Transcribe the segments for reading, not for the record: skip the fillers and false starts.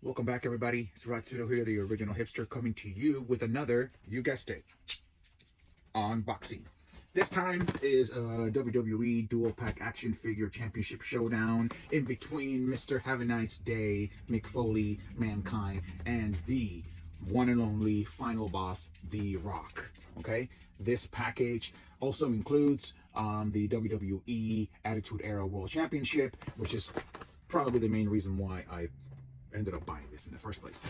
Welcome back, everybody. It's Ratsudo here, the original hipster, coming to you with another, you guessed it, unboxing. This time is a WWE Dual Pack Action Figure Championship Showdown in between Mr. Have a Nice Day, Mick Foley, Mankind, and the one and only final boss, The Rock. Okay, this package also includes the WWE Attitude Era World Championship, which is probably the main reason why I ended up buying this in the first place.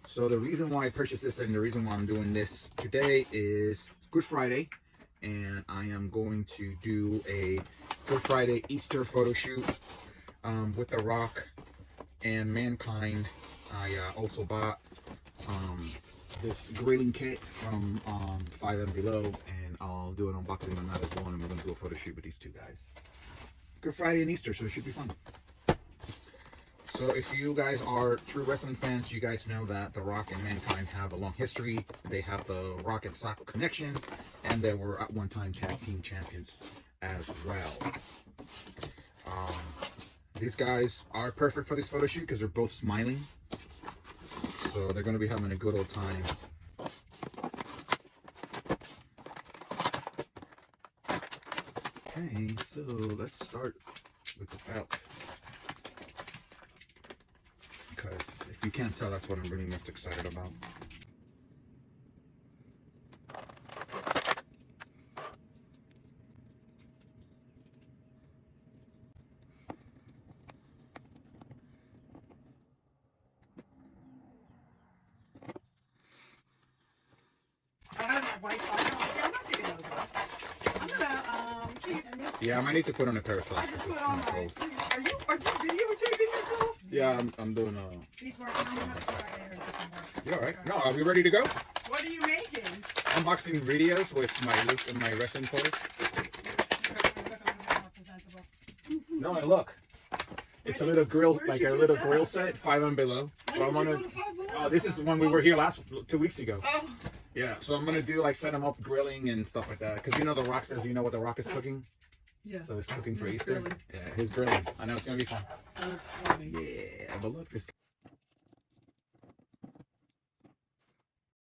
So the reason why I purchased this and the reason why I'm doing this today is Good Friday, and I am going to do a Good Friday Easter photo shoot with The Rock and Mankind. I also bought this grilling kit from 5 and Below, and I'll do an unboxing on that as well, and we're going to do a photo shoot with these two guys. Good Friday and Easter, so it should be fun. So if you guys are true wrestling fans, you guys know that The Rock and Mankind have a long history. They have the Rock and Sock connection, and they were at one time tag team champions as well. These guys are perfect for this photo shoot because they're both smiling. So they're going to be having a good old time. Okay, so let's start with the belt. Because if you can't tell, that's what I'm really most excited about. Yeah, I might need to put on a pair of socks. This is kind of cold. Are you videotaping yourself? Yeah, I'm doing He's working on it. You all right? No, are we ready to go? What are you making? Unboxing videos with my wrestling photos. No, and look, it's a little grill, like a little grill set, 5 and Below. So I'm gonna. Oh, this is when we were here 2 weeks ago. Oh. Yeah, so I'm gonna do like set them up grilling and stuff like that. Because you know The Rock says, you know what The Rock is cooking? Yeah. So it's cooking for He's Easter. grilling. Yeah, his grilling. I know it's gonna be fun. That's funny. Yeah, but look, this.